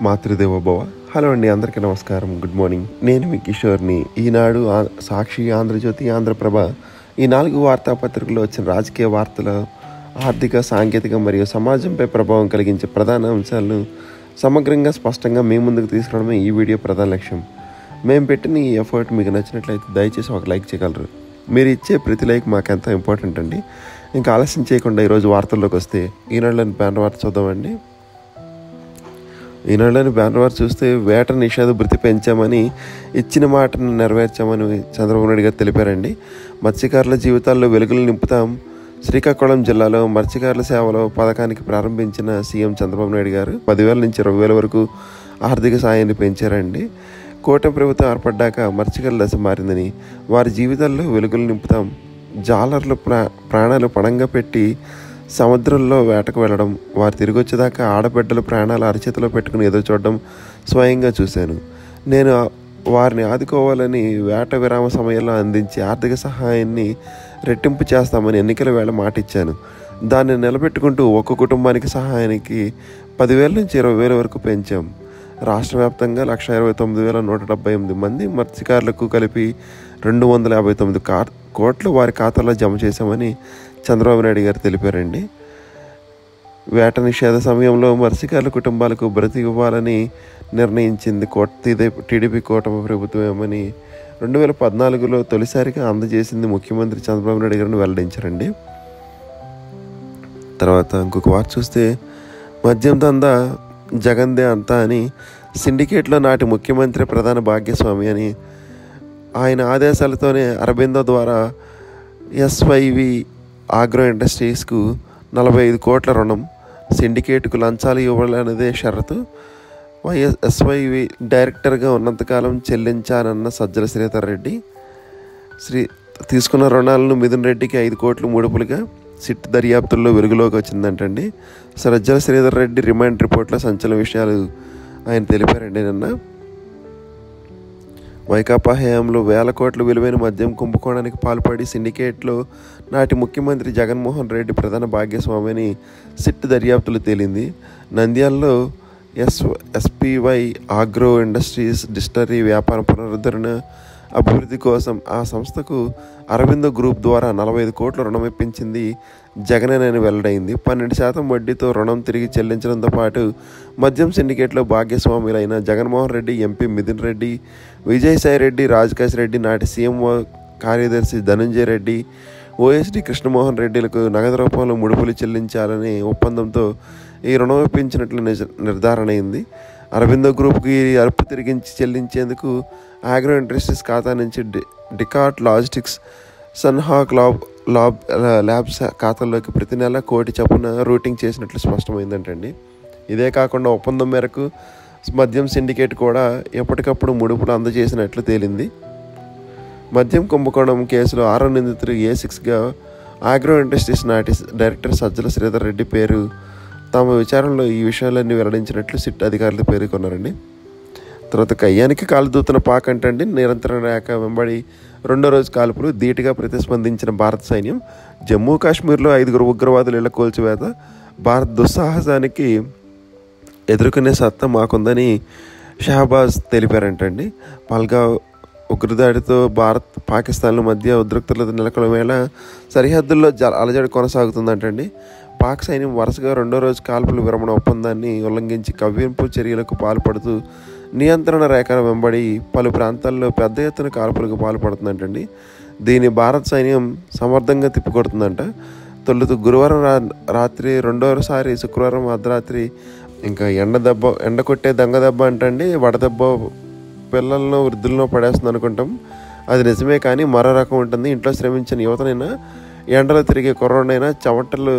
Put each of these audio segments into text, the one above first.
Matrudevobhava. Hello అండి, అందరికీ నమస్కారం, గుడ్ మార్నింగ్. నేను మీ కిషోర్ని. ఈనాడు, సాక్షి, ఆంధ్రజ్యోతి, ఆంధ్రప్రభ ఈ 4 వార్తాపత్రికల్లో వచ్చిన రాజకీయ వార్తలు, ఆర్థిక, సాంకేతిక మరియు సమాజంపై ప్రభావం కలిగించే ప్రధాన అంశాలను సమగ్రంగా, స్పష్టంగా మీ ముందుకు తీసుకురావడమే ఈ వీడియో ప్రధాన లక్ష్యం. మేము పెట్టిన ఈ ఎఫర్ట్ మీకు నచ్చినట్లయితే దయచేసి ఒక లైక్ చేయగలరు. మీరు ఇచ్చే ప్రతి లైక్ మాకెంతో ఇంపార్టెంట్ అండి. ఇంకా ఆలస్యం చేయకుండా ఈరోజు వార్తల్లోకి వస్తే, ఈనాడులోని బ్యానర్ వార్త చూద్దామండి. ఈనాడులోని బ్యానర్ వార్త చూస్తే, వేట నిషేధ భృతి పెంచామని, ఇచ్చిన మాటను నెరవేర్చామని చంద్రబాబు నాయుడు గారు తెలిపారండి. మత్స్యకారుల జీవితాల్లో వెలుగులు నింపుతాం. శ్రీకాకుళం జిల్లాలో మత్స్యకారుల సేవలో పథకానికి ప్రారంభించిన సీఎం చంద్రబాబు నాయుడు గారు 10,000 నుంచి 20,000 వరకు ఆర్థిక సాయాన్ని పెంచారండి. కూటమి ప్రభుత్వం ఏర్పడ్డాక మత్స్యకారుల దశ మారిందని, వారి జీవితాల్లో వెలుగులు నింపుతాం. జాలర్లు ప్రాణాలు పణంగా పెట్టి సముద్రంలో వేటకు వెళ్ళడం, వారు తిరిగి వచ్చేదాకా ఆడబిడ్డల ప్రాణాలు అరచేతిలో పెట్టుకుని ఎదురు చూడడం స్వయంగా చూశాను. నేను వారిని ఆదుకోవాలని వేట విరామ సమయంలో అందించే ఆర్థిక సహాయాన్ని రెట్టింపు చేస్తామని ఎన్నికల వేళ మాట ఇచ్చాను. దాన్ని నిలబెట్టుకుంటూ ఒక్క కుటుంబానికి సహాయానికి 10,000 నుంచి 20,000 వరకు పెంచాం. రాష్ట్ర వ్యాప్తంగా 129,178 మంది మత్స్యకారులకు కలిపి 259 కోట్లు వారి ఖాతాలో జమ చేశామని చంద్రబాబు నాయుడు గారు తెలిపారండి. వేట నిషేధ సమయంలో మత్స్యకారుల కుటుంబాలకు భృతి ఇవ్వాలని నిర్ణయించింది టీడీపీ కూటమి ప్రభుత్వమని 2014లో తొలిసారిగా అందజేసింది ముఖ్యమంత్రి చంద్రబాబు నాయుడు గారిని వెల్లడించారండి. తర్వాత ఇంకొక వార్త చూస్తే, మద్యం దందా జగందే అంతా అని, సిండికేట్లో నాటి ముఖ్యమంత్రి ప్రధాన భాగ్యస్వామి అని, ఆయన ఆదేశాలతోనే అరబిందో ద్వారా ఎస్వైవి ఆగ్రో ఇండస్ట్రీస్కు 45 కోట్ల రుణం, సిండికేట్కు లంచాలు ఇవ్వాలన్నదే షరతు. ఎస్వైవి డైరెక్టర్గా ఉన్నంతకాలం చెల్లించానన్న సజ్జల శ్రీధర్ రెడ్డి తీసుకున్న రుణాలను మిథున్ రెడ్డికి 5 కోట్లు ముడుపులుగా సిట్ దర్యాప్తుల్లో వెలుగులోకి వచ్చిందంటండి. సజ్జల శ్రీధర్ రెడ్డి రిమాండ్ రిపోర్ట్లో సంచలన విషయాలు ఆయన తెలిపారండి. నిన్న వైకాపా హయాంలో 1,000 కోట్ల విలువైన మద్యం కుంభకోణానికి పాల్పడి సిండికేట్లో నాటి ముఖ్యమంత్రి జగన్మోహన్ రెడ్డి ప్రధాన భాగ్యస్వామిని సిట్ దర్యాప్తులు తేలింది. నంద్యాలలో ఎస్పీవై ఆగ్రో ఇండస్ట్రీస్ డిస్టిలరీ వ్యాపార పునరుద్ధరణ అభివృద్ధి కోసం ఆ సంస్థకు అరవిందో గ్రూప్ ద్వారా 45 కోట్ల రుణం ఇప్పించింది జగనేనని వెల్లడైంది. 12% వడ్డీతో రుణం తిరిగి చెల్లించడంతో పాటు మద్యం సిండికేట్లో భాగ్యస్వాములైన జగన్మోహన్ రెడ్డి, ఎంపీ మిథున్ రెడ్డి, విజయసాయి రెడ్డి, రాజకేశ్ రెడ్డి, నాటి సీఎంఓ కార్యదర్శి ధనంజయ రెడ్డి, ఓఎస్డీ కృష్ణమోహన్ రెడ్డిలకు నగదు రూపంలో ముడుపులు చెల్లించాలనే ఒప్పందంతో ఈ రుణం ఇప్పించినట్లు నిర్ధారణ అయింది. అరవిందో గ్రూప్కి అరుపు తిరిగించి చెల్లించేందుకు ఆగ్రో ఇండస్ట్రీస్ ఖాతా నుంచి డికాట్ లాజిస్టిక్స్, సన్హాక్ ల్యాబ్స్ ఖాతాల్లోకి ప్రతి నెల 1 కోటి చొప్పున రూటింగ్ చేసినట్లు స్పష్టమైందంటండి. ఇదే కాకుండా ఒప్పందం మేరకు మద్యం సిండికేట్ కూడా ఎప్పటికప్పుడు ముడుపులు అందజేసినట్లు తేలింది. మద్యం కుంభకోణం కేసులో 6వ నిందితుడు A6గా ఆగ్రో ఇండస్ట్రీస్ నాటి డైరెక్టర్ సజ్జల శ్రీధర్ రెడ్డి పేరు తమ విచారణలో ఈ విషయాలన్నీ వెల్లడించినట్లు సిట్ అధికారులు పేర్కొన్నారండి. తర్వాత కయ్యానికి కాలు దూతున్న పాక్ అంటండి. నిరంతర రేఖ వెంబడి 2వ రోజు కాల్పులు ధీటుగా ప్రతిస్పందించిన భారత సైన్యం. జమ్మూ కాశ్మీర్లో 5 ఉగ్రవాదులు ఇళ్ల కూల్చివేత. భారత దుస్సాహసానికి ఎదుర్కొనే సత్తా మాకుందని షహబాజ్ తెలిపారంటండి. పల్గావ్ ఉగ్రదాడితో పాకిస్తాన్ల మధ్య ఉద్రిక్తత నెలకొన్న వేళ సరిహద్దుల్లో అలజడి కొనసాగుతుందంటండి. పాక్ సైన్యం వరుసగా 2వ రోజు కాల్పుల విరమణ ఒప్పందాన్ని ఉల్లంఘించి కవ్వింపు చర్యలకు పాల్పడుతూ నియంత్రణ రేఖల వెంబడి పలు ప్రాంతాల్లో పెద్ద ఎత్తున కాల్పులకు పాల్పడుతుందంటండి. దీన్ని భారత సైన్యం సమర్థంగా తిప్పికొడుతుందంట. తొలుత గురువారం రాత్రి, రెండోసారి శుక్రవారం అర్ధరాత్రి. ఇంకా ఎండ కొట్టే దొంగ దెబ్బ అంటండి. వడదెబ్బ పిల్లలను వృద్ధులను పడేస్తుంది అనుకుంటాం. అది నిజమే, కానీ మరో రకం ఉంటుంది. ఇంట్లో శ్రమించిన యువతనైనా, ఎండలో తిరిగే కుర్రోడైనా, చెమటలు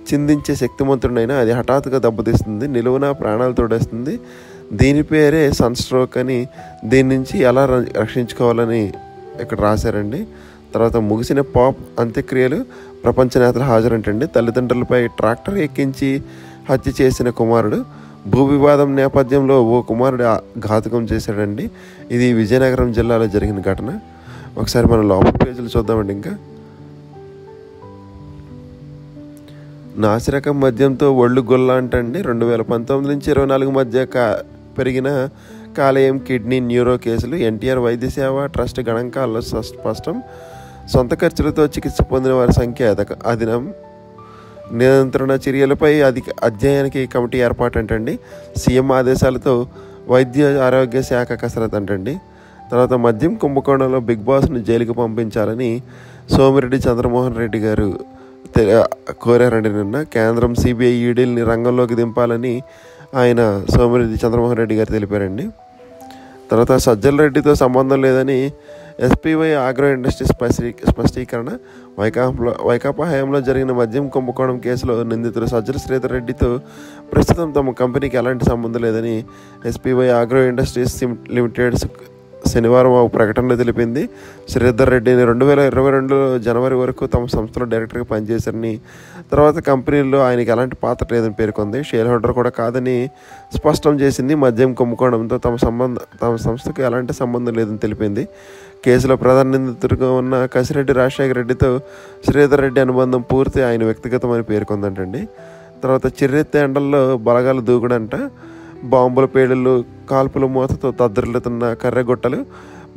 చిందించే శక్తిమంతుడైనా అది హఠాత్తుగా దెబ్బతీస్తుంది, నిలువున ప్రాణాలు తోడేస్తుంది. దీని పేరే సన్ స్ట్రోక్ అని. దీని నుంచి ఎలా రక్షించుకోవాలని ఇక్కడ రాశారండి. తర్వాత ముగిసిన పాప్ అంత్యక్రియలు, ప్రపంచ నేతలు హాజరంటండి. తల్లిదండ్రులపై ట్రాక్టర్ ఎక్కించి హత్య చేసిన కుమారుడు. భూ వివాదం నేపథ్యంలో ఓ కుమారుడు ఘాతుకం చేశాడండి. ఇది విజయనగరం జిల్లాలో జరిగిన ఘటన. ఒకసారి మనం లోపల పేజీలు చూద్దామండి. ఇంకా నాసిరకం మద్యంతో ఒళ్ళు గొల్ల అంటండి. 2019 నుంచి 24 మధ్య పెరిగిన కాలేయం, కిడ్నీ, న్యూరో కేసులు. ఎన్టీఆర్ వైద్య సేవ ట్రస్ట్ గణాంకాల్లో స్పష్టం. సొంత ఖర్చులతో చికిత్స పొందిన వారి సంఖ్య అధినం. నియంత్రణ చర్యలపై అధ్యయనానికి కమిటీ ఏర్పాటు అంటండి. సీఎం ఆదేశాలతో వైద్య ఆరోగ్య శాఖ కసరత్ అంటండి. తర్వాత మద్యం కుంభకోణంలో బిగ్ బాస్ను జైలుకి పంపించాలని సోమిరెడ్డి చంద్రమోహన్ రెడ్డి గారు కోరారండి. నిన్న కేంద్రం సిబిఐ ఈడీల్ని రంగంలోకి దింపాలని ఆయన సోమిరెడ్డి చంద్రమోహన్ రెడ్డి గారు తెలిపారండి. తర్వాత సజ్జల రెడ్డితో సంబంధం లేదని ఎస్పీవై ఆగ్రో ఇండస్ట్రీస్ స్పష్టీకరణ. వైకాపా హయాంలో జరిగిన మద్యం కుంభకోణం కేసులో నిందితుడు సజ్జల శ్రీధర్ రెడ్డితో ప్రస్తుతం తమ కంపెనీకి ఎలాంటి సంబంధం లేదని ఎస్పీవై ఆగ్రో ఇండస్ట్రీస్ లిమిటెడ్ శనివారం ఒక ప్రకటనలో తెలిపింది. శ్రీధర్ రెడ్డిని 2022 జనవరి వరకు తమ సంస్థలో డైరెక్టర్గా పనిచేశారని, తర్వాత కంపెనీలో ఆయనకి ఎలాంటి పాత్ర లేదని పేర్కొంది. షేర్ హోల్డర్ కూడా కాదని స్పష్టం చేసింది. మద్యం కుంభకోణంతో తమ సంస్థకు ఎలాంటి సంబంధం లేదని తెలిపింది. కేసులో ప్రధాన నిందితుడిగా ఉన్న కసిరెడ్డి రాజశేఖర రెడ్డితో శ్రీధర్ రెడ్డి అనుబంధం పూర్తి ఆయన వ్యక్తిగతమని పేర్కొందంటండి. తర్వాత చిర్రెత్తే ఎండల్లో బలగాలు దూకుడంట. బాంబుల పేలుళ్ళు, కాల్పుల మూతతో తద్దరిల్లుతున్న కర్రెగొట్టలు.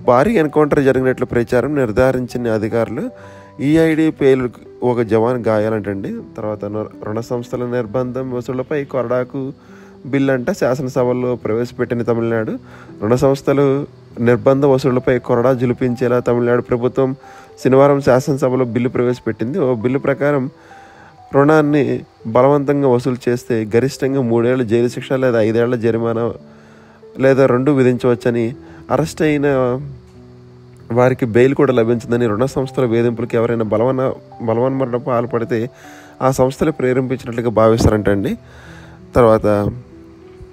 భారీ ఎన్కౌంటర్ జరిగినట్లు ప్రచారం. నిర్ధారించిన అధికారులు. ఈఐడి పేలు ఒక జవాన్ గాయాలంటండి. తర్వాత రుణ సంస్థల నిర్బంధం వసూళ్లపై కొరడాకు బిల్లు అంట శాసనసభలో ప్రవేశపెట్టిన తమిళనాడు. రుణ సంస్థలు నిర్బంధ వసూళ్లపై కొరడా జులిపించేలా తమిళనాడు ప్రభుత్వం శనివారం శాసనసభలో బిల్లు ప్రవేశపెట్టింది. ఓ బిల్లు ప్రకారం రుణాన్ని బలవంతంగా వసూలు చేస్తే గరిష్టంగా 3 ఏళ్ల జైలు శిక్ష లేదా 5 ఏళ్ల జరిమానా లేదా 2 విధించవచ్చని, అరెస్ట్ అయిన వారికి బెయిల్ కూడా లభించిందని, రుణ సంస్థల వేధింపులకు ఎవరైనా బలవన్మరణ పాల్పడితే ఆ సంస్థలు ప్రేరేపించినట్లుగా భావిస్తారంటండి. తర్వాత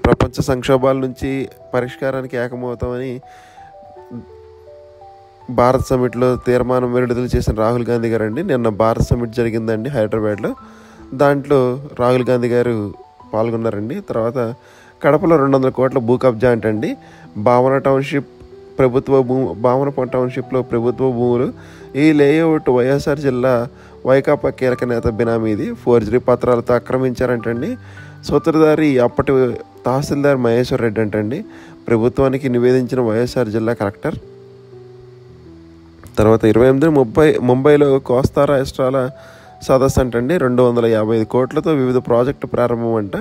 ప్రపంచ సంక్షోభాల నుంచి పరిష్కారానికి ఏకమవుతామని భారత్ సమిట్లో తీర్మానం విడుదల చేసిన రాహుల్ గాంధీ గారు అండి. నిన్న భారత్ సమిట్ జరిగిందండి హైదరాబాద్లో. దాంట్లో రాహుల్ గాంధీ గారు పాల్గొన్నారండి. తర్వాత కడపలో 200 కోట్ల భూ కబ్జా అంటండి. భావన టౌన్షిప్లో ప్రభుత్వ భూములు. ఈ లేఅవుట్ వైఎస్ఆర్ జిల్లా వైకాపా కీలక నేత బినామీది. ఫోర్జరీ పత్రాలతో ఆక్రమించారంటండి. సూత్రధారి అప్పటి తహసీల్దార్ మహేశ్వర్ రెడ్డి అంటండి. ప్రభుత్వానికి నివేదించిన వైఎస్ఆర్ జిల్లా కలెక్టర్. తర్వాత 28 ముంబైలో కోస్తా రాష్ట్రాల సదస్సు అంటండి. 255 కోట్లతో వివిధ ప్రాజెక్టు ప్రారంభం అంట.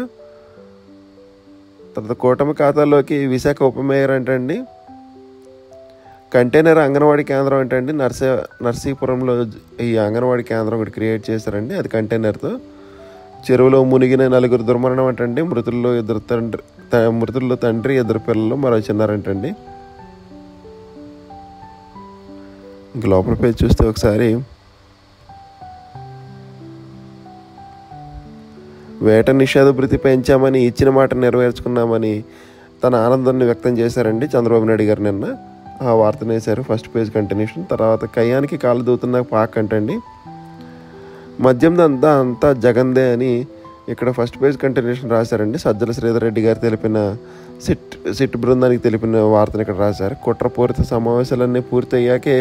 తర్వాత కూటమి ఖాతాల్లోకి విశాఖ ఉప మేయర్ అంటండి. కంటైనర్ అంగన్వాడీ కేంద్రం అంటండి. నర్సీపురంలో ఈ అంగన్వాడీ కేంద్రం ఒకటి క్రియేట్ చేశారండి. అది కంటైనర్తో. చెరువులో మునిగిన 4 దుర్మరణం అంటండి. మృతుల్లో తండ్రి, 2 పిల్లలు, మరో చిన్నారంటండి. ఇంక లోపల పేజ్ చూస్తే ఒకసారి వేట నిషేధ భృతి పెంచామని, ఇచ్చిన మాట నెరవేర్చుకున్నామని తన ఆనందాన్ని వ్యక్తం చేశారండి చంద్రబాబు నాయుడు గారు. నిన్న ఆ వార్తను వేశారు. First page continuation. తర్వాత కయ్యానికి కాలు దూతున్న పాక్ అంటండి. మద్యం అంతా జగందే అని ఇక్కడ ఫస్ట్ పేజ్ కంటిన్యూషన్ రాశారండి. సజ్జల శ్రీధర్ రెడ్డి గారు తెలిపిన సిట్ బృందానికి తెలిపిన వార్తను ఇక్కడ రాశారు. కుట్రపూరిత సమావేశాలన్నీ పూర్తయ్యాకే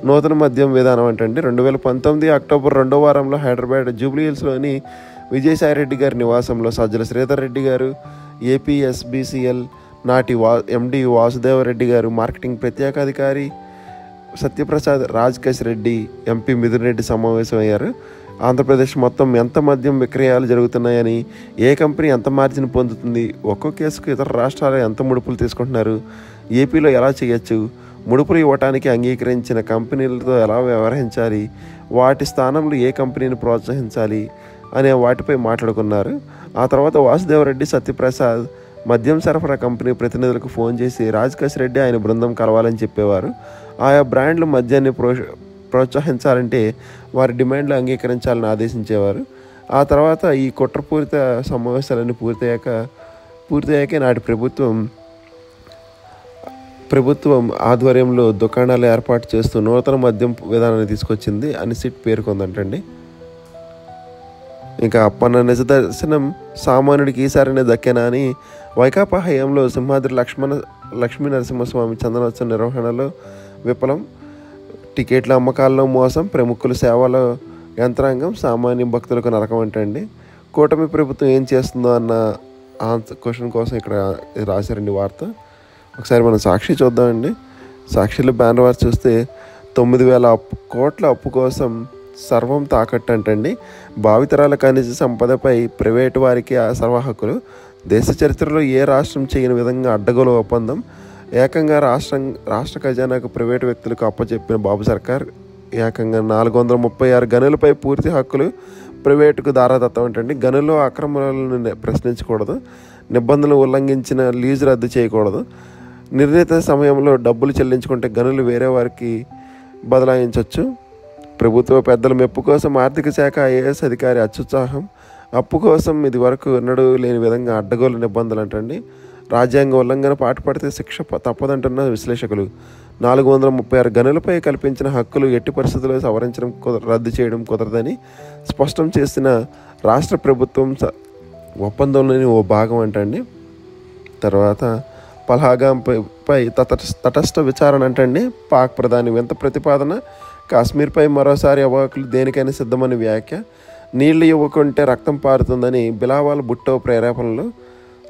నూతన మద్యం విధానం అంటండి. 2019 అక్టోబర్ 2వ వారంలో హైదరాబాద్ జూబ్లీహిల్స్లోని విజయసాయిరెడ్డి గారి నివాసంలో సజ్జల శ్రీధర్ రెడ్డి గారు, ఏపీఎస్బీసీఎల్ నాటి ఎండి వాసుదేవరెడ్డి గారు, మార్కెటింగ్ ప్రత్యేకాధికారి సత్యప్రసాద్, రాజ్ రెడ్డి, ఎంపీ మిథున్ రెడ్డి సమావేశమయ్యారు. ఆంధ్రప్రదేశ్ మొత్తం ఎంత మద్యం విక్రయాలు జరుగుతున్నాయని, ఏ కంపెనీ ఎంత మార్జిన్ పొందుతుంది, ఒక్కో కేసుకు ఇతర రాష్ట్రాలు ఎంత ముడుపులు తీసుకుంటున్నారు, ఏపీలో ఎలా చేయొచ్చు, ముడుపులు ఇవ్వటానికి అంగీకరించిన కంపెనీలతో ఎలా వ్యవహరించాలి, వాటి స్థానంలో ఏ కంపెనీని ప్రోత్సహించాలి అనే వాటిపై మాట్లాడుకున్నారు. ఆ తర్వాత వాసుదేవరెడ్డి, సత్యప్రసాద్ మద్యం సరఫరా కంపెనీ ప్రతినిధులకు ఫోన్ చేసి రాజ్ రెడ్డి ఆయన బృందం కలవాలని చెప్పేవారు. ఆయా బ్రాండ్లు మద్యాన్ని ప్రోత్సహించాలంటే వారి డిమాండ్లు అంగీకరించాలని ఆదేశించేవారు. ఆ తర్వాత ఈ కుట్రపూరిత సమావేశాలన్నీ పూర్తయ్యాకే నాటి ప్రభుత్వం ఆధ్వర్యంలో దుకాణాలు ఏర్పాటు చేస్తూ నూతన మద్యం విధానాన్ని తీసుకొచ్చింది అని సిట్ పేర్కొందంటండి. ఇంకా అప్పన్న నిజ దర్శనం సామాన్యుడికి ఈసారినే దక్కేనా అని వైకాపా హయాంలో సింహాద్రి లక్ష్మీ నరసింహస్వామి చందనోత్సవ నిర్వహణలో విఫలం. టికెట్ల అమ్మకాల్లో మోసం, ప్రముఖుల సేవల యంత్రాంగం, సామాన్య భక్తులకు నరకం అంటండి. కూటమి ప్రభుత్వం ఏం చేస్తుందో అన్న ఆన్సర్ క్వశ్చన్ కోసం ఇక్కడ రాశారండి వార్త. ఒకసారి మనం సాక్షి చూద్దామండి. సాక్షిలో బ్యానర్ వార్త చూస్తే 9,000 కోట్ల అప్పు కోసం సర్వం తాకట్టు అంటండి. భావితరాల ఖనిజ సంపదపై ప్రైవేటు వారికి సర్వ హక్కులు. దేశ చరిత్రలో ఏ రాష్ట్రం చేయని విధంగా అడ్డగోలు ఒప్పందం. ఏకంగా రాష్ట్ర ఖజానాకు ప్రైవేటు వ్యక్తులకు అప్పచెప్పిన బాబు సర్కార్. ఏకంగా 436 గనులపై పూర్తి హక్కులు ప్రైవేటుకు దారాదత్తం అంటండి. గనుల్లో అక్రమాలను ప్రశ్నించకూడదు. నిబంధనలు ఉల్లంఘించిన లీజు రద్దు చేయకూడదు. నిర్ణీత సమయంలో డబ్బులు చెల్లించుకుంటే గనులు వేరే వారికి బదలాయించవచ్చు. ప్రభుత్వ పెద్దల మెప్పు కోసం ఆర్థిక శాఖ ఐఏఎస్ అధికారి అత్యుత్సాహం. అప్పు కోసం ఇది వరకు ఎన్నడూ లేని విధంగా అడ్డగోలు నిబంధనలు అంటండి. రాజ్యాంగ ఉల్లంఘన పాటుపడితే శిక్ష తప్పదంటున్న విశ్లేషకులు. 436 గనులపై కల్పించిన హక్కులు ఎట్టి పరిస్థితుల్లో సవరించడం రద్దు చేయడం కుదరదని స్పష్టం చేసిన రాష్ట్ర ప్రభుత్వం ఒప్పందంలోని ఓ భాగం అంటండి. తర్వాత పహల్గాంపై తటస్థ విచారణ అంటండి. పాక్ ప్రధాని వింత ప్రతిపాదన. కాశ్మీర్పై మరోసారి అవాకులు దేనికైనా సిద్ధమని వ్యాఖ్య. నీళ్లు ఇవ్వకుంటే రక్తం పారుతుందని బిలావాల్ భుట్టో ప్రేరేపణలు.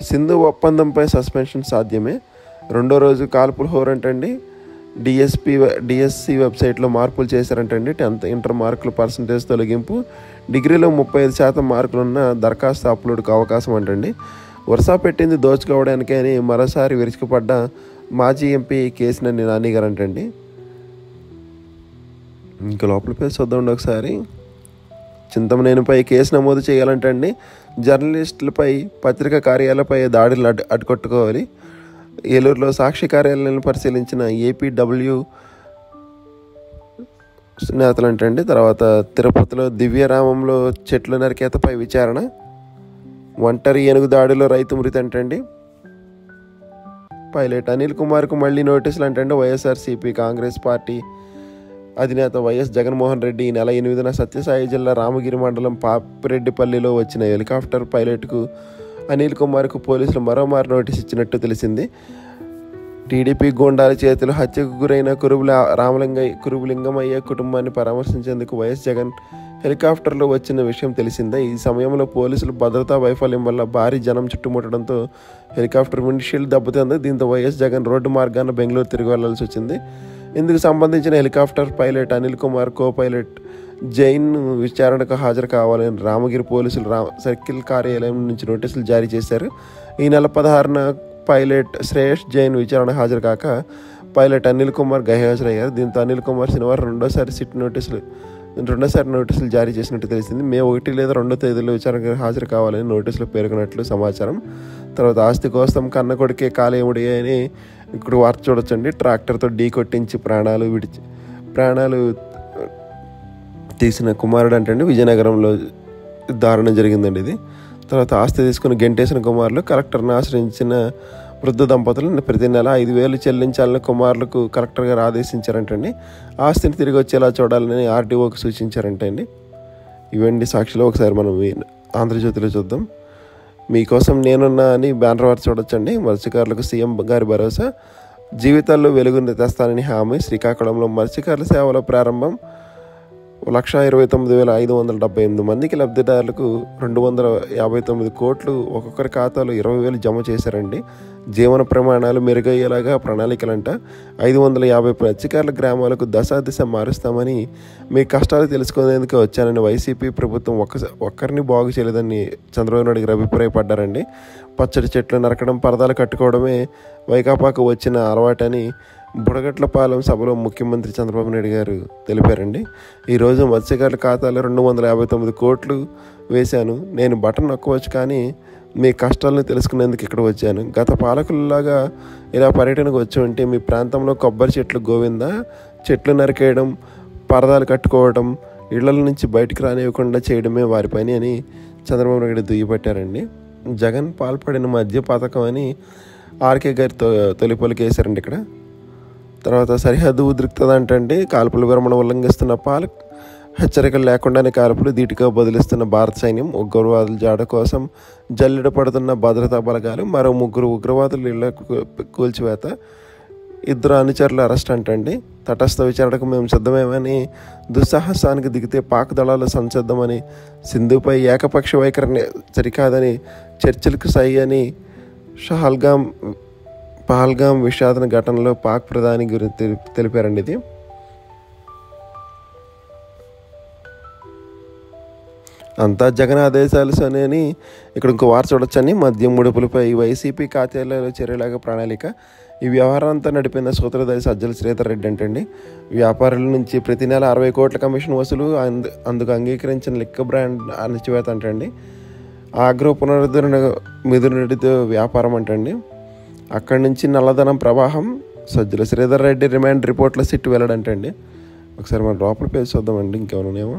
సింధు ఒప్పందంపై సస్పెన్షన్ సాధ్యమే. రెండో రోజు కాల్పులు హోరంటండి. డిఎస్సి వెబ్సైట్లో మార్పులు చేశారంటండి. 10th ఇంటర్ మార్కులు పర్సంటేజ్ తొలగింపు. డిగ్రీలో 35% మార్కులున్న దరఖాస్తు అప్లోడ్కు అవకాశం అంటండి. వరుస పెట్టింది దోచుకోవడానికి అని మరోసారి విరుచుకుపడ్డ మాజీ ఎంపీ కేసినేని నాని గారు అంటండి. ఇంకా లోపల పేరు చూద్దామండి ఒకసారి. చింతమనేనిపై కేసు నమోదు చేయాలంటండి. జర్నలిస్టులపై పత్రికా కార్యాలయాలపై దాడులు అడ్డుకొట్టుకోవాలి. ఏలూరులో సాక్షి కార్యాలయాలను పరిశీలించిన ఏపీడబ్ల్యూ నేతలు అంటండి. తర్వాత తిరుపతిలో దివ్యరామంలో చెట్లు నరికేతపై విచారణ. ఒంటరి ఏనుగు దాడిలో రైతు మృతి అంటండి. పైలట్ అనిల్ కుమార్కు మళ్ళీ నోటీసులు అంటండి. వైఎస్ఆర్సీపీ కాంగ్రెస్ పార్టీ అధినేత వైఎస్ జగన్మోహన్ రెడ్డి ఈ నెల 8న సత్యసాయి జిల్లా రామగిరి మండలం పాపిరెడ్డిపల్లిలో వచ్చిన హెలికాప్టర్ పైలట్కు అనిల్ కుమార్కు పోలీసులు మరోమారు నోటీసు ఇచ్చినట్టు తెలిసింది. టీడీపీ గూండాల చేతులు హత్యకు గురైన కురుబులింగమయ్య కుటుంబాన్ని పరామర్శించేందుకు వైఎస్ జగన్ హెలికాప్టర్లో వచ్చిన విషయం తెలిసిందే. ఈ సమయంలో పోలీసులు భద్రతా వైఫల్యం వల్ల భారీ జనం చుట్టుముట్టడంతో హెలికాప్టర్ విండ్షీల్డ్ దెబ్బతింది. దీంతో వైఎస్ జగన్ రోడ్డు మార్గాన బెంగళూరు తిరిగి వెళ్లాల్సి వచ్చింది. ఇందుకు సంబంధించిన helicopter pilot Anil Kumar, co pilot Jain విచారణకు హాజరు కావాలని రామగిరి పోలీసులు సర్కిల్ కార్యాలయం నుంచి నోటీసులు జారీ చేశారు. ఈ నెల 16న పైలట్ శ్రేయస్ జైన్ విచారణ హాజరు కాక పైలట్ అనిల్ కుమార్ గైహాజరయ్యారు. దీంతో అనిల్ కుమార్ శనివారం రెండోసారి నోటీసులు జారీ చేసినట్టు తెలిసింది. మే 1 లేదా 2వ తేదీలో విచారణకు హాజరు కావాలని నోటీసులు పేర్కొన్నట్లు సమాచారం. తర్వాత ఆస్తి కోసం కన్న కొడుకే కాలేముడి అని ఇక్కడ వార్త చూడొచ్చండి. ట్రాక్టర్తో ఢీ కొట్టించి ప్రాణాలు తీసిన కుమారుడు అంటే విజయనగరంలో దారుణం జరిగిందండి ఇది. తర్వాత ఆస్తి తీసుకుని గెంటేసిన కుమారులు కలెక్టర్ను ఆశ్రయించిన వృద్ధ దంపతులు ప్రతి నెల 5,000 చెల్లించాలని కుమారులకు కలెక్టర్ గారు ఆదేశించారంటండి. ఆస్తిని తిరిగి వచ్చేలా చూడాలని ఆర్టీఓకి సూచించారంటండి. ఇవండి సాక్షిలో. ఒకసారి మనం ఆంధ్రజ్యోతిలో చూద్దాం. మీకోసం నేనున్నా అని బ్యానర్ వార్త చూడొచ్చండి. మత్స్యకారులకు సీఎం గారి భరోసా. జీవితాల్లో వెలుగుని తెస్తానని హామీ. శ్రీకాకుళంలో మత్స్యకారుల సేవల ప్రారంభం. 129,578 మందికి లబ్ధిదారులకు 259 కోట్లు ఒక్కొక్కరి ఖాతాలో 20,000 జమ చేశారండి. జీవన ప్రమాణాలు మెరుగయ్యేలాగా ప్రణాళికలంట. 550 మత్స్యకారుల గ్రామాలకు దశ మారుస్తామని మీ కష్టాలు తెలుసుకునేందుకు వచ్చానని వైసీపీ ప్రభుత్వం ఒక్కరిని బాగు చేయలేదని చంద్రబాబు నాయుడు గారు అభిప్రాయపడ్డారండి. పచ్చడి చెట్లు నరకడం, పరదాలు కట్టుకోవడమే వైకాపాకు వచ్చిన అలవాటని బుడగట్లపాలెం సభలో ముఖ్యమంత్రి చంద్రబాబు నాయుడు గారు తెలిపారండి. ఈరోజు మత్స్యకారుల ఖాతాలో 259 కోట్లు వేశాను. నేను బటన్ నొక్కవచ్చు, కానీ మీ కష్టాలను తెలుసుకునేందుకు ఇక్కడ వచ్చాను. గత పాలకులలాగా ఇలా పర్యటనకు వచ్చి ఉంటే మీ ప్రాంతంలో కొబ్బరి చెట్లు గోవిందా, చెట్లు నరికేయడం, పరదాలు కట్టుకోవడం, ఇళ్ల నుంచి బయటకు రానివ్వకుండా చేయడమే వారి పని అని చంద్రబాబు నాయుడు దుయ్యబట్టారండి. జగన్ పాల్పడిన మద్య పథకం అని ఆర్కే గారి తొలిపొలికేశారండి ఇక్కడ. తర్వాత సరిహద్దు ఉద్రిక్తత అంటే కాల్పుల విరమణ ఉల్లంఘిస్తున్న పాలక్, హెచ్చరికలు లేకుండానే కాల్పులు ధీటుగా బదిలిస్తున్న భారత సైన్యం, ఉగ్రవాదుల జాడ కోసం జల్లెడ పడుతున్న భద్రతా బలగాలు, మరో 3 ఉగ్రవాదులు ఇళ్ల కూల్చివేత. 2 అనుచరులు అరెస్ట్ అంటండి. తటస్థ విచారణకు మేము సిద్ధమేమని దుస్సాహసానికి దిగితే పాక్ దళాలు సంసిద్ధమని, సింధుపై ఏకపక్ష వైఖరి సరికాదని, చర్చలకు సై అని పహల్గామ్ విషాదన ఘటనలో పాక్ ప్రధాని గురించి తెలిపారండి. ఇది అంతా జగన్ ఆదేశాలు అని ఇక్కడ ఇంకో వార్త చూడొచ్చని. మద్యం ముడుపులపై వైసీపీ కార్యాలయాల చర్యలాగా ప్రణాళిక. ఈ వ్యవహారం అంతా నడిపిన సూత్రధారి సజ్జల శ్రీధర్ రెడ్డి అంటండి. వ్యాపారుల నుంచి ప్రతి నెల 60 కోట్ల కమిషన్ వసూలు, అందుకు అంగీకరించిన లిక్క బ్రాండ్ అణచివేత అంటండి. ఆగ్రో పునరుద్ధరణ మిథున్ రెడ్డితో వ్యాపారం అంటండి. అక్కడి నుంచి నల్లధనం ప్రవాహం. సజ్జల శ్రీధర్ రెడ్డి రిమాండ్ రిపోర్ట్లో సిట్ వెళ్ళడంటండి. ఒకసారి మన లోపల పేజ్ చూద్దామండి. ఇంకేమన్నానేమో.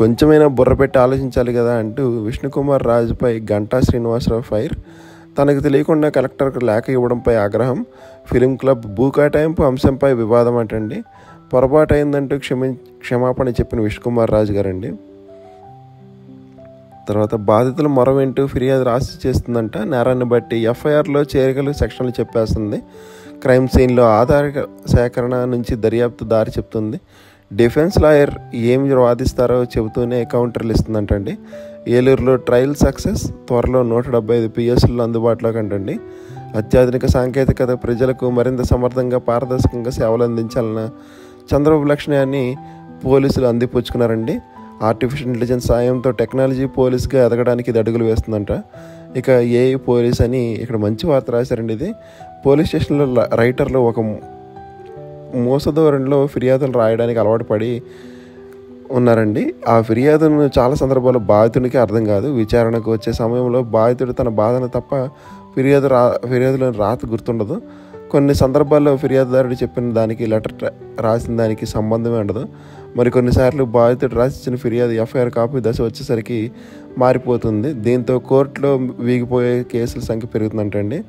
కొంచెమైనా బుర్ర పెట్టి ఆలోచించాలి కదా అంటూ విష్ణుకుమార్ రాజుపై గంటా శ్రీనివాసరావు ఫైర్. తనకు తెలియకుండా కలెక్టర్కు లేఖ ఇవ్వడంపై ఆగ్రహం. ఫిలిం క్లబ్ భూ కేటాయింపు అంశంపై వివాదం అంటండి. పొరపాటు అయిందంటూ క్షమాపణ చెప్పిన విష్ణుకుమార్ రాజు గారండి. తర్వాత బాధితుల మొర వింటూ ఫిర్యాదు రాసి చేస్తుందంట. నేరాన్ని బట్టి ఎఫ్ఐఆర్లో చేరికలు సెక్షన్లు చెప్పేస్తుంది. క్రైమ్ సీన్లో ఆధార సేకరణ నుంచి దర్యాప్తు దారి చెప్తుంది. డిఫెన్స్ లాయర్ ఏమి వాదిస్తారో చెబుతూనే కౌంటర్లు ఇస్తుందంటండి. ఏలూరులో ట్రయల్ సక్సెస్. త్వరలో 175 పిఎస్లు అందుబాటులోకి అంటండి. అత్యాధునిక సాంకేతికత ప్రజలకు మరింత సమర్థంగా పారదర్శకంగా సేవలు అందించాలన్న చంద్రబాబు లక్ష్యాన్ని పోలీసులు అందిపుచ్చుకున్నారండి. ఆర్టిఫిషియల్ ఇంటెలిజెన్స్ సాయంతో టెక్నాలజీ పోలీసుగా ఎదగడానికి ఇది అడుగులు వేస్తుందంట. ఇక ఏఐ పోలీస్ అని ఇక్కడ మంచి వార్త రాశారండి. ఇది పోలీస్ స్టేషన్లో రైటర్లు ఒక మోసధోరణిలో ఫిర్యాదులు రాయడానికి అలవాటు పడి ఉన్నారండి. ఆ ఫిర్యాదును చాలా సందర్భాల్లో బాధితునికి అర్థం కాదు. విచారణకు వచ్చే సమయంలో బాధితుడు తన బాధను తప్ప ఫిర్యాదులను రాత గుర్తుండదు. కొన్ని సందర్భాల్లో ఫిర్యాదుదారుడు చెప్పిన దానికి లెటర్ రాసిన దానికి సంబంధమే ఉండదు. మరి కొన్నిసార్లు బాధితుడు రాసిచ్చిన ఫిర్యాదు ఎఫ్ఐఆర్ కాపీ దశ వచ్చేసరికి మారిపోతుంది. దీంతో కోర్టులో వీగిపోయే కేసుల సంఖ్య పెరుగుతుందంటండి.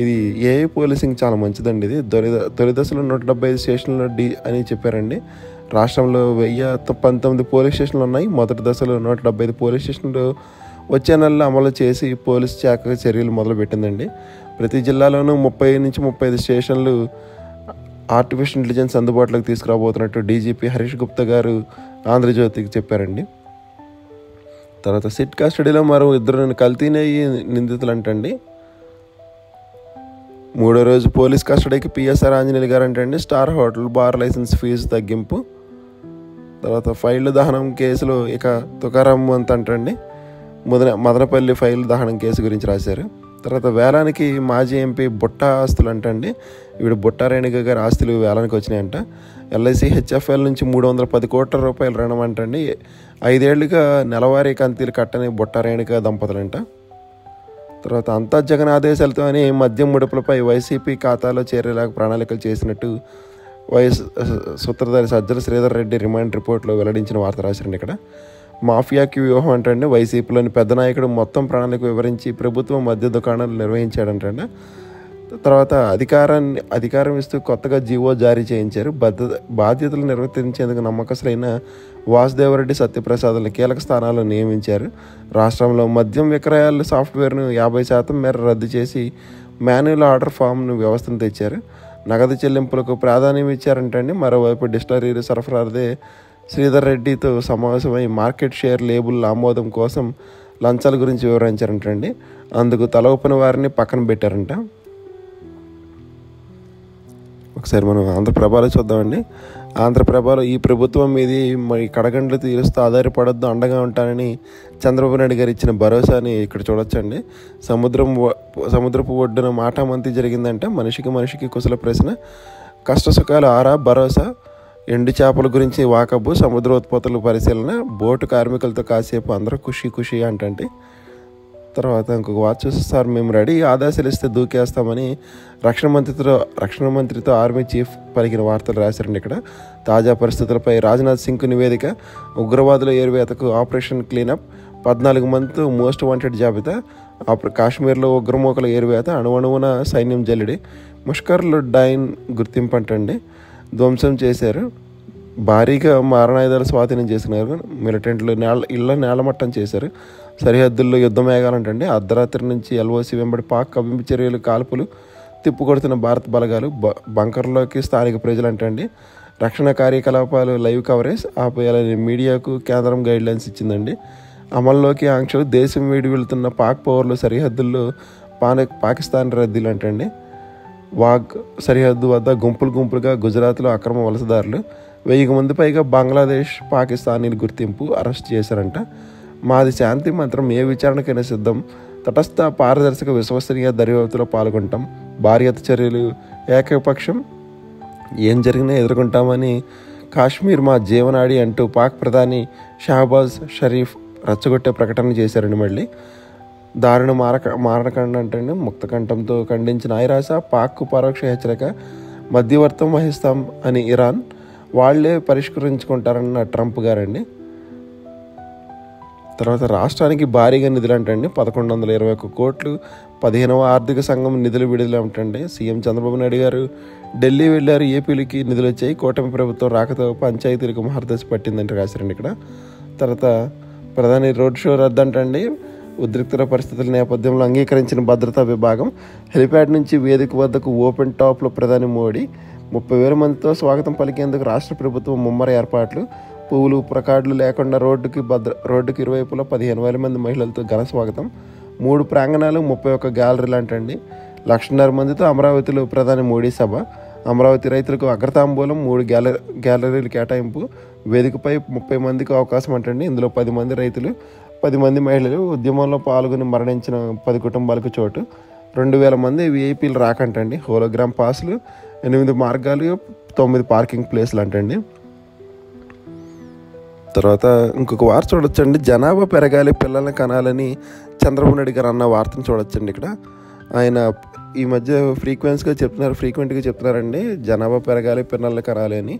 ఇది ఏఐ పోలీసింగ్ చాలా మంచిదండి. ఇది తొలి దశలో 175 స్టేషన్లు అని చెప్పారండి. రాష్ట్రంలో 1019 పోలీస్ స్టేషన్లు ఉన్నాయి. మొదటి దశలో 175 పోలీస్ స్టేషన్లు వచ్చే నెలలో అమలు చేసి పోలీస్ శాఖ చర్యలు మొదలుపెట్టిందండి. ప్రతి జిల్లాలోనూ 30 నుంచి 35 స్టేషన్లు ఆర్టిఫిషియల్ ఇంటెలిజెన్స్ అందుబాటులోకి తీసుకురాబోతున్నట్టు డీజీపీ హరీష్ గుప్తా గారు ఆంధ్రజ్యోతికి చెప్పారండి. తర్వాత సిట్ కస్టడీలో మరో 2 కల్తీనయ్యి నిందితులు అంటండి. 3వ రోజు పోలీస్ కస్టడీకి పిఎస్ఆర్ ఆంజనేయులు గారు అంటండి. Star hotel bar licence fee తగ్గింపు. తర్వాత ఫైళ్ల దహనం కేసులో ఇక తుకారాం అంత అంటండి. మదనపల్లి ఫైల్ దహనం కేసు గురించి రాశారు. తర్వాత వేలానికి మాజీ ఎంపీ బుట్ట ఆస్తులు అంటండి. ఈవిడ బుట్టారేణిక గారి ఆస్తులు వేలానికి వచ్చినాయంట. ఎల్ఐసి హెచ్ఎఫ్ఎల్ నుంచి 310 కోట్ల రూపాయల రుణం అంటండి. 5 ఏళ్లుగా నెలవారీ కంతీలు కట్టని బుట్టారేణిక దంపతులంట. తర్వాత అంతా జగన్ ఆదేశాలతో అని మద్యం ముడుపులపై వైసీపీ ఖాతాలో చేరేలాగా ప్రణాళికలు చేసినట్టు సూత్రధారి సజ్జల శ్రీధర్ రెడ్డి రిమాండ్ రిపోర్ట్లో వెల్లడించిన వార్త రాశారండి. ఇక్కడ మాఫియాకి వ్యూహం అంటండి. వైసీపీలోని పెద్ద నాయకుడు మొత్తం ప్రణాళిక వివరించి ప్రభుత్వం మద్య దుకాణాలు నిర్వహించాడంటండి. తర్వాత అధికారం ఇస్తూ కొత్తగా జీవో జారీ చేయించారు. బాధ్యతలు నిర్వర్తించేందుకు నమ్మకస్తులైన వాసుదేవరెడ్డి, సత్యప్రసాద్లను కీలక స్థానాల్లో నియమించారు. రాష్ట్రంలో మద్యం విక్రయాల సాఫ్ట్వేర్ను 50% మేర రద్దు చేసి మాన్యువల్ ఆర్డర్ ఫామ్ను వ్యవస్థను తెచ్చారు. నగదు చెల్లింపులకు ప్రాధాన్యం ఇచ్చారంటండి. మరోవైపు డిస్టిలరీ సరఫరాదే శ్రీధర్ రెడ్డితో సమావేశమై మార్కెట్ షేర్ లేబుల్ ఆమోదం కోసం లంచాల గురించి వివరించారంటండి. అందుకు తల ఊపిన వారిని పక్కన పెట్టారంట. ఒకసారి మనం ఆంధ్రప్రభలో చూద్దామండి. ఆంధ్రప్రభలో ఈ ప్రభుత్వం మీది మరి కడగండ్లు తీరుస్తూ ఆధారపడొద్దు, అండగా ఉంటానని చంద్రబాబు నాయుడు గారు ఇచ్చిన భరోసాని ఇక్కడ చూడొచ్చండి. సముద్రపు ఒడ్డున మాటామంతి జరిగిందంటే మనిషికి కుశల ప్రశ్న, కష్ట సుఖాలు ఆరా భరోసా, ఎండు చేపల గురించి వాకబు, సముద్ర ఉత్పత్తుల పరిశీలన, బోటు కార్మికులతో కాసేపు అందరూ ఖుషి అంటే. తర్వాత ఇంకొక వాచ్ చూసి సార్ మేము రెడీ, ఆదేశాలు ఇస్తే దూకేస్తామని రక్షణ మంత్రితో ఆర్మీ చీఫ్ పలికిన వార్తలు రాశారండి. ఇక్కడ తాజా పరిస్థితులపై రాజ్నాథ్ సింగ్ నివేదిక. ఉగ్రవాదుల ఏరువేతకు ఆపరేషన్ క్లీనప్, 14 మంది మోస్ట్ వాంటెడ్ జాబితా, కాశ్మీర్లో ఉగ్రమూకల ఏరువేత, అణువణువున సైన్యం జల్లెడి, ముష్కర్లు డైన్ గుర్తింపు అంటండి, ధ్వంసం చేశారు, భారీగా మారణాయుధాలు స్వాధీనం చేసినారు, మిలిటెంట్లు ఇళ్ల నేలమట్టం చేశారు, సరిహద్దుల్లో యుద్ధ మేఘాలంటండి. అర్ధరాత్రి నుంచి ఎల్ఓసి వెంబడి పాక్ కవ్వింపు చర్యలు, కాల్పులు తిప్పుకొడుతున్న భారత బలగాలు, బంకర్లోకి స్థానిక ప్రజలు అంటండి. రక్షణ కార్యకలాపాలు లైవ్ కవరేజ్ ఆపేయాలని మీడియాకు కేంద్రం గైడ్లైన్స్ ఇచ్చిందండి. అమల్లోకి ఆంక్షలు, దేశం వీడి వెళ్తున్న పాక్ పౌరులు, సరిహద్దుల్లో పాకిస్తాన్ రద్దీలు అంటండి. వాగ్ సరిహద్దు వద్ద గుంపులుగా గుజరాత్లో అక్రమ వలసదారులు, 1000 మంది పైగా బంగ్లాదేశ్, పాకిస్తానీలు గుర్తింపు, అరెస్ట్ చేశారంట. మాది శాంతి మంత్రం, ఏ విచారణకైనా సిద్ధం, తటస్థ పారదర్శక విశ్వసనీయ దర్యాప్తులో పాల్గొంటాం, భార్యత చర్యలు ఏకపక్షం, ఏం జరిగినా ఎదుర్కొంటామని, కాశ్మీర్ మా జీవనాడి అంటూ పాక్ ప్రధాని షహబాజ్ షరీఫ్ రచ్చగొట్టే ప్రకటన చేశారండి. మళ్ళీ దారుణ మారణకాండ అంటే ముక్తకంఠంతో ఖండించిన ఐరాస, పాక్కు పరోక్ష హెచ్చరిక, మధ్యవర్తం వహిస్తాం అని ఇరాన్, వాళ్లే పరిష్కరించుకుంటారన్న ట్రంప్ గారండి. తర్వాత రాష్ట్రానికి భారీగా నిధులు అంటండి. 1121 కోట్లు 15వ ఆర్థిక సంఘం నిధులు విడుదల అంటండి. సీఎం చంద్రబాబు నాయుడు గారు ఢిల్లీ వెళ్ళారు, ఏపీలకి నిధులు వచ్చాయి, కూటమి ప్రభుత్వం రాకతో పంచాయతీలకు మహర్దశ పట్టిందంటే రాశారండి ఇక్కడ. తర్వాత ప్రధాని రోడ్ షో రద్దు అంటండి. ఉద్రిక్త పరిస్థితుల నేపథ్యంలో అంగీకరించిన భద్రతా విభాగం, హెలిప్యాడ్ నుంచి వేదిక వద్దకు ఓపెన్ టాప్లో ప్రధాని మోడీ, 30,000 మందితో స్వాగతం పలికేందుకు రాష్ట్ర ప్రభుత్వం ముమ్మర ఏర్పాట్లు, పువ్వులు ప్రకార్డులు లేకుండా రోడ్డుకి ఇరువైపులా 15,000 మంది మహిళలతో ఘన స్వాగతం, 3 ప్రాంగణాలు 31 గ్యాలరీలు అంటండి. 1,50,000 మందితో అమరావతిలో ప్రధాని మోడీ సభ, అమరావతి రైతులకు అగ్రతాంబూలం, 3 గ్యాలరీలు కేటాయింపు, వేదికపై 30 మందికి అవకాశం అంటండి. ఇందులో 10 మంది రైతులు, 10 మంది మహిళలు, ఉద్యమంలో పాల్గొని మరణించిన 10 కుటుంబాలకు చోటు, 2,000 మంది వీఐపీలు రాకంటండి. హోలోగ్రామ్ పాసులు, 8 మార్గాలు, 9 పార్కింగ్ ప్లేస్లు అంటండి. తర్వాత ఇంకొక వార్త చూడొచ్చండి. జనాభా పెరగాలి, పిల్లల్ని కనాలని చంద్రబాబు నాయుడు గారు అన్న వార్తను చూడొచ్చండి. ఇక్కడ ఆయన ఈ మధ్య ఫ్రీక్వెంట్గా చెప్తున్నారండి, జనాభా పెరగాలి, పిల్లల్ని కనాలి అని.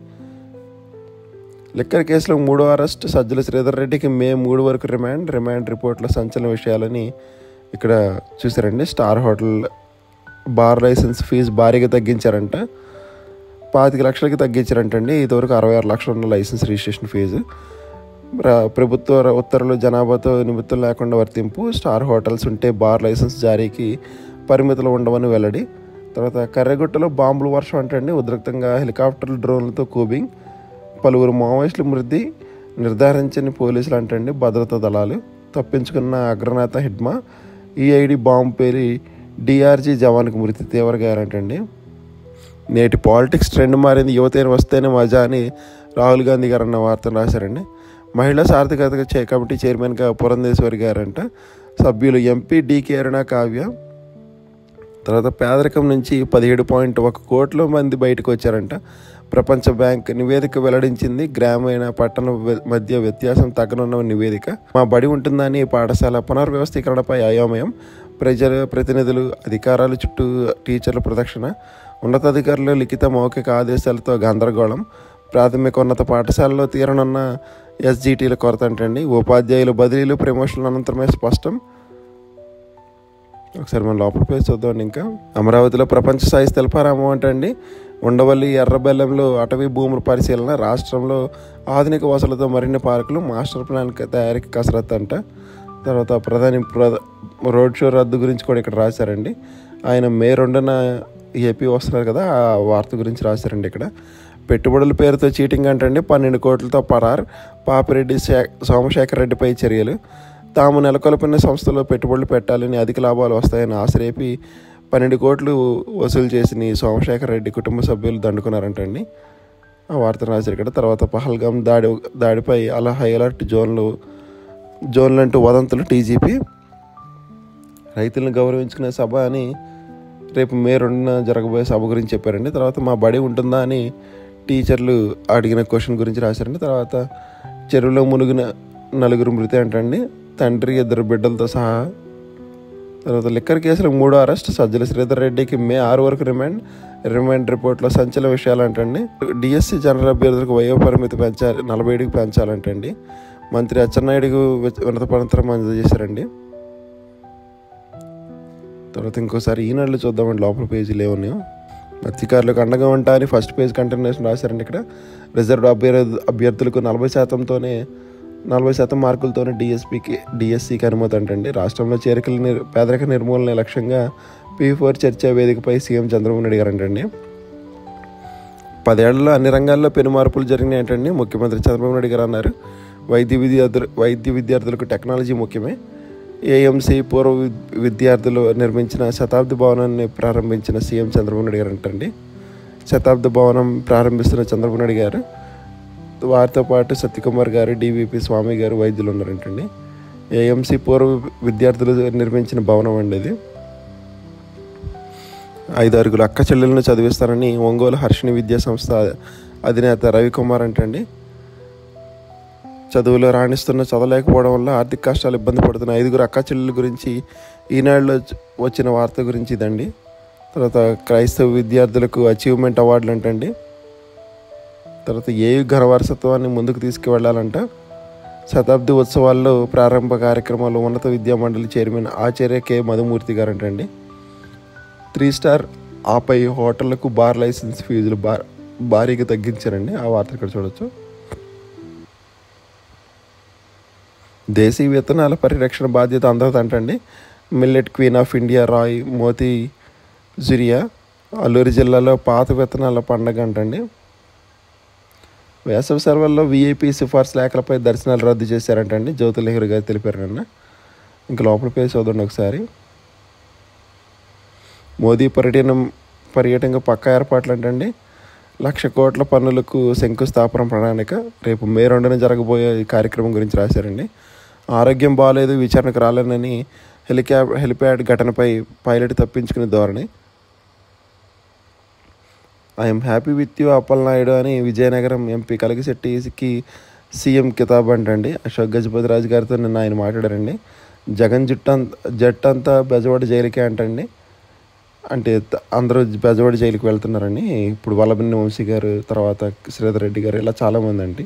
లిక్కర్ కేసులో 3వ అరెస్ట్, సజ్జల శ్రీధర్ రెడ్డికి మే 3 వరకు రిమాండ్ రిపోర్ట్లో సంచలన విషయాలని ఇక్కడ చూసారండి. Star hotel bar licence fee భారీగా తగ్గించారంట, 25 లక్షలకి తగ్గించారంటండి. ఇదివరకు 66 లక్షలు ఉన్న లైసెన్స్ రిజిస్ట్రేషన్ ఫీజు. ప్రభుత్వ ఉత్తర్వులు జనాభాతో నిమిత్తం లేకుండా వర్తింపు, స్టార్ హోటల్స్ ఉంటే బార్ లైసెన్స్ జారీకి పరిమితులు ఉండవని వెల్లడి. తర్వాత కర్రెగుట్టలో బాంబుల వర్షం అంటండి. ఉద్రిక్తంగా హెలికాప్టర్లు, డ్రోన్లతో కూబింగ్, పలువురు మావోయిస్టులు మృతి, నిర్ధారించని పోలీసులు అంటండి. భద్రతా దళాలు తప్పించుకున్న అగ్రనేత హిడ్మా, ఈఐడి బాంబు పేరి డిఆర్జీ జవాన్కి మృతి, తీవ్ర గాయాలంటండి. నేటి పాలిటిక్స్ ట్రెండ్ మారింది, యువతేని వస్తేనే మజా అని రాహుల్ గాంధీ గారు అన్న వార్తను రాశారండి. మహిళా సార్థకత కమిటీ చైర్మన్గా పురంధేశ్వరి గారంట. సభ్యులు ఎంపీ డికే అరుణ, కావ్య. తర్వాత పేదరికం నుంచి 17.1 కోట్ల మంది బయటకు వచ్చారంట. ప్రపంచ బ్యాంక్ నివేదిక వెల్లడించింది. గ్రామీణ పట్టణ మధ్య వ్యత్యాసం తగ్గనున్న నివేదిక. మా బడి ఉంటుందని పాఠశాల పునర్వ్యవస్థీకరణపై అయోమయం, ప్రతినిధులు, అధికారాల చుట్టూ టీచర్ల ప్రదక్షిణ, ఉన్నతాధికారులు లిఖిత మౌఖిక ఆదేశాలతో గందరగోళం, ప్రాథమికోన్నత పాఠశాలలో తీరనున్న ఎస్జిటీల కొరత అంటండి. ఉపాధ్యాయుల బదిలీలు, ప్రమోషన్ల అనంతరమే స్పష్టం. ఒకసారి మనం లోపల పేజ్ చూద్దామండి. ఇంకా అమరావతిలో ప్రపంచ స్థాయి శిల్పారామం అంటండి. ఉండవల్లి, ఎర్రబెల్లంలో అటవీ భూముల పరిశీలన, రాష్ట్రంలో ఆధునిక వసతులతో మరిన్ని పార్కులు, మాస్టర్ ప్లాన్ తయారీకి కసరత్తు అంట. తర్వాత ప్రధాని రోడ్ షో రద్దు గురించి కూడా ఇక్కడ రాశారండి. ఆయన మే 2న ఏపీ వస్తున్నారు కదా, ఆ వార్త గురించి రాశారండి ఇక్కడ. పెట్టుబడుల పేరుతో చీటింగ్ అంటండి. 12 కోట్లతో పరార్, పాపిరెడ్డి సోమశేఖర్ రెడ్డిపై చర్యలు. తాము నెలకొల్పిన సంస్థలో పెట్టుబడులు పెట్టాలని, అధిక లాభాలు వస్తాయని ఆశరేపి 12 కోట్లు వసూలు చేసిన సోమశేఖర్ రెడ్డి కుటుంబ సభ్యులు దండుకున్నారంటండి. ఆ వార్త రాశారు ఇక్కడ. తర్వాత పహల్గామ్ దాడిపై హై అలర్ట్ జోన్లంటూ వదంతులు, టీజీపీ. రైతులను గౌరవించుకునే సభ అని రేపు మే 2న జరగబోయే సభ గురించి చెప్పారండి. తర్వాత మా బడి ఉంటుందా అని టీచర్లు అడిగిన క్వశ్చన్ గురించి రాశారండి. తర్వాత చెరువులో మునిగిన 4 మృతి అంటండి, తండ్రి 2 బిడ్డలతో సహా. తర్వాత లిక్కర్ కేసులో 3వ అరెస్ట్, సజ్జల శ్రీధర్ రెడ్డికి మే 6 వరకు రిమాండ్ రిపోర్ట్లో సంచలన విషయాలు అంటండి. డిఎస్సి జనరల్ అభ్యర్థులకు వయో పరిమితి 47కి పెంచాలంటండి. మంత్రి అచ్చెన్నాయుడుకు వినతిపత్రం అందజేశారండి. తర్వాత ఇంకోసారి ఈనాడులో చూద్దామండి, లోపల పేజీలు ఏమున్నాయో. మత్స్యకారులకు అండగా ఉంటా అని ఫస్ట్ పేజ్ కంటిన్యూషన్ రాశారండి ఇక్కడ. రిజర్వ్ అభ్యర్థులకు 40%తోనే 40% మార్కులతోనే డిఎస్సికి అనుమతి అంటండి. రాష్ట్రంలో పేదరిక నిర్మూలన లక్ష్యంగా P4 చర్చా వేదికపై సీఎం చంద్రబాబు నాయుడు గారు అంటండి. 10 ఏళ్లలో అన్ని రంగాల్లో పెను మార్పులు జరిగినాయి అంటండి ముఖ్యమంత్రి చంద్రబాబు నాయుడు గారు అన్నారు. వైద్య విద్యార్థులకు టెక్నాలజీ ముఖ్యమే. ఏఎంసీ పూర్వ విద్యార్థులు నిర్మించిన శతాబ్ది భవనాన్ని ప్రారంభించిన సీఎం చంద్రబాబు నాయుడు గారు అంటండి. శతాబ్ది భవనం ప్రారంభిస్తున్న చంద్రబాబు నాయుడు గారు, వారితో పాటు సత్యకుమార్ గారు, డివిపి స్వామి గారు వైద్యులు ఉన్నారంటండి. ఏఎంసీ పూర్వ విద్యార్థులు నిర్మించిన భవనం అండి ఇది. 5 అక్క చెల్లెలను చదివిస్తారని ఒంగోలు హర్షిణి విద్యా సంస్థ అధినేత రవికుమార్ అంటండి. చదువులో చదవలేకపోవడం వల్ల ఆర్థిక కష్టాలు ఇబ్బంది పడుతున్న 5 అక్క చెల్లెల గురించి ఈనాడులో వచ్చిన వార్త గురించి ఇదండి. తర్వాత క్రైస్తవ విద్యార్థులకు అచీవ్మెంట్ అవార్డులు అంటండి. తర్వాత ఘన వారసత్వాన్ని ముందుకు తీసుకువెళ్ళాలంట. శతాబ్ది ఉత్సవాల్లో ప్రారంభ కార్యక్రమాలు ఉన్నత విద్యా మండలి చైర్మన్ ఆచార్య కె మధుమూర్తి గారు అంటండి. 3 స్టార్ ఆపై హోటళ్లకు బార్ లైసెన్స్ ఫీజులు భారీగా తగ్గించారండి. ఆ వార్త ఇక్కడ చూడొచ్చు. దేశీయ విత్తనాల పరిరక్షణ బాధ్యత అందదంటండి. Millet queen of India Rai Moti Juria Alluri జిల్లాలో పాత విత్తనాల పండగ అంటండి. వేసవి సెలవుల్లో విఐపి సిఫార్సు లేఖలపై దర్శనాలు రద్దు చేశారంటండి. జ్యోతి నెహ్రూ గారు తెలిపారు నిన్న. ఇంకా లోపల పేరు చదవండి ఒకసారి. మోదీ పర్యటనకు పక్కా ఏర్పాట్లు అంటండి. 1,00,000 కోట్ల పన్నులకు శంకుస్థాపన ప్రణాళిక రేపు మే 2న జరగబోయే ఈ కార్యక్రమం గురించి రాశారండి. ఆరోగ్యం బాగాలేదు, విచారణకు రాలేనని హెలిప్యాడ్ ఘటనపై పైలట్ తప్పించుకునే ధోరణి. I'm happy with you Appalanaidu అని విజయనగరం ఎంపీ కలిగిశెట్టికి సీఎం కితాబ్ అంటండి. అశోక్ గజపతిరాజు గారితో నిన్న ఆయన మాట్లాడారండి. జగన్ జట్టంతా బెజవాడ జైలుకే అంటండి. అంటే అందరూ బెజవాడ జైలుకి వెళ్తున్నారని. ఇప్పుడు వల్లభనేని వంశీ గారు, తర్వాత శ్రీధర్ రెడ్డి గారు, ఇలా చాలామంది అండి.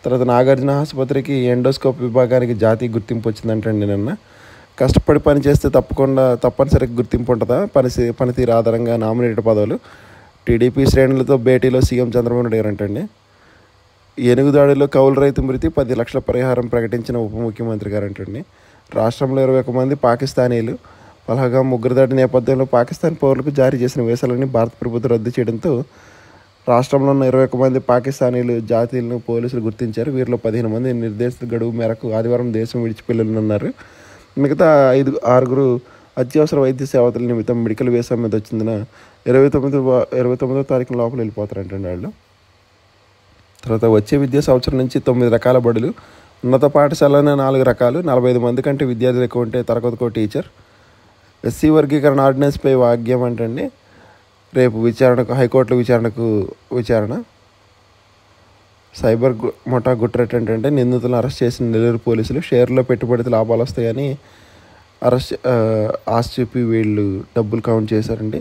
తర్వాత నాగార్జున ఆసుపత్రికి ఎండోస్కోప్ విభాగానికి జాతీయ గుర్తింపు వచ్చిందంటండి నిన్న. కష్టపడి పని చేస్తే తప్పనిసరిగా గుర్తింపు ఉంటుందా? పనితీరు ఆధారంగా నామినేటెడ్ పదవులు. టీడీపీ శ్రేణులతో భేటీలో సీఎం చంద్రబాబు నాయుడు గారు అంటండి. ఏనుగుదాడిలో కౌలు రైతు మృతి 10 లక్షల పరిహారం ప్రకటించిన ఉప ముఖ్యమంత్రి గారు అంటండి. రాష్ట్రంలో 21 మంది పాకిస్తానీలు పహల్గామ్ ఉగ్రదాడి నేపథ్యంలో పాకిస్తాన్ పౌరులకు జారీ చేసిన వీసాలని భారత ప్రభుత్వం రద్దు చేయడంతో రాష్ట్రంలో ఉన్న 21 మంది పాకిస్తానీలు జాతీయులను పోలీసులు గుర్తించారు. వీరిలో 15 మంది నిర్దేశిత గడువు మేరకు ఆదివారం దేశం విడిచిపెళ్ళనున్నారు. మిగతా 6 అత్యవసర వైద్య సేవల నిమిత్తం మెడికల్ వీసా మీద వచ్చిందిన 29వ తారీఖున లోపల వెళ్ళిపోతారంటండి వాళ్ళు. తర్వాత వచ్చే విద్యా సంవత్సరం నుంచి 9 రకాల బడులు, ఉన్నత పాఠశాలనే 4 రకాలు, 45 మంది కంటే విద్యార్థులు ఎక్కువ ఉంటే తరగతికో టీచర్. ఎస్సీ వర్గీకరణ ఆర్డినెన్స్పై వాగ్యం అంటండి. రేపు హైకోర్టులో విచారణ. సైబర్ ముఠా గుట్రెట్ ఏంటంటే నిందితులను అరెస్ట్ చేసిన నెల్లూరు పోలీసులు. షేర్లో పెట్టుబడితే లాభాలు వస్తాయని ఆశ చెప్పి వీళ్ళు డబ్బులు కౌంట్ చేశారండి.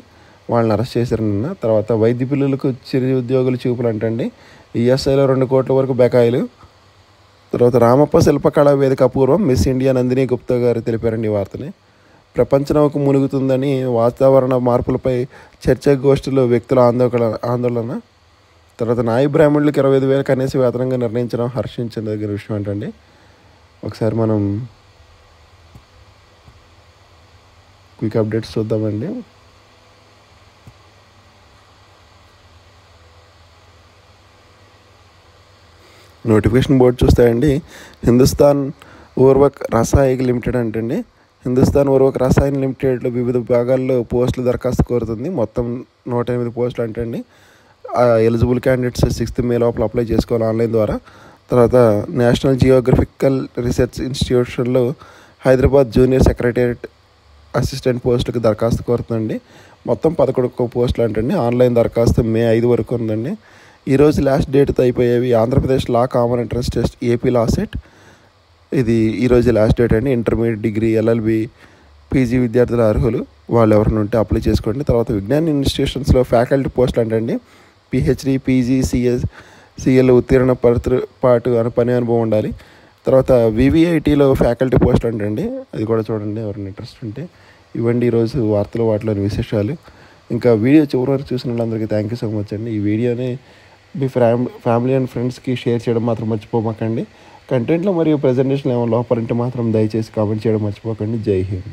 వాళ్ళని అరెస్ట్ చేశారు నిన్న. తర్వాత వైద్య పిల్లలకు చిరు ఉద్యోగులు చూపులు అంటండి. ఈఎస్ఐలో 2 కోట్ల వరకు బకాయిలు. తర్వాత రామప్ప శిల్పకళా వేదిక అపూర్వం. మిస్ ఇండియా నందిని గుప్తా గారు తెలిపారండి ఈ వార్తని. ప్రపంచ నౌక మునుగుతుందని వాతావరణ మార్పులపై చర్చాగోష్ఠిలో వ్యక్తుల ఆందోళన. తర్వాత నాయి బ్రాహ్మణులకు 25,000 కనీస వేతనంగా నిర్ణయించడం హర్షించదగిన విషయం ఏంటండి. ఒకసారి మనం క్విక్ అప్డేట్స్ చూద్దామండి. నోటిఫికేషన్ బోర్డు చూస్తాయండి. హిందుస్థాన్ ఉర్వక్ రసాయక లిమిటెడ్ అంటండి. హిందుస్థాన్ ఉర్వక్ రసాయన లిమిటెడ్లో వివిధ భాగాల్లో పోస్టులు దరఖాస్తు కోరుతుంది. మొత్తం 108 పోస్టులు అంటండి. ఎలిజిబుల్ క్యాండిడేట్స్ 6th మే లోపల అప్లై చేసుకోవాలి ఆన్లైన్ ద్వారా. తర్వాత నేషనల్ జియోగ్రఫికల్ రీసెర్చ్ ఇన్స్టిట్యూషన్లో హైదరాబాద్ జూనియర్ సెక్రటేరియట్ అసిస్టెంట్ పోస్టులకు దరఖాస్తు కోరుతుందండి. మొత్తం 11 పోస్టులు అంటండి. ఆన్లైన్ దరఖాస్తు మే 5 వరకు ఉందండి. ఈరోజు లాస్ట్ డేట్తో అయిపోయేవి. Andhra Pradesh law common entrance test, AP law CET, ఇది ఈరోజు లాస్ట్ డేట్ అండి. ఇంటర్మీడియట్, డిగ్రీ, ఎల్ఎల్బి, పీజీ విద్యార్థుల అర్హులు వాళ్ళు ఎవరైనా ఉంటే అప్లై చేసుకోండి. తర్వాత విజ్ఞాన ఇన్స్టిట్యూషన్స్లో ఫ్యాకల్టీ పోస్టులు అంటండి. పిహెచ్డి, పీజీ, సిఎల్ ఉత్తీర్ణ పాటు పని అనుభవం ఉండాలి. తర్వాత వివిఐటీలో ఫ్యాకల్టీ పోస్టులు అంటండి. అది కూడా చూడండి ఎవరైనా ఇంట్రెస్ట్ ఉంటే. ఇవ్వండి ఈరోజు వార్తలు, వాటిలోని విశేషాలు. ఇంకా వీడియో చివరి వరకు చూసిన వాళ్ళందరికీ థ్యాంక్ యూ సో మచ్ అండి. ఈ వీడియోని మీ ఫ్యామిలీ అండ్ ఫ్రెండ్స్కి షేర్ చేయడం మాత్రం మర్చిపోమాకండి. కంటెంట్లో మరియు ప్రజెంటేషన్లో ఏమైనా లోపాలంటే మాత్రం దయచేసి కామెంట్ చేయడం మర్చిపోకండి. జై హింద్.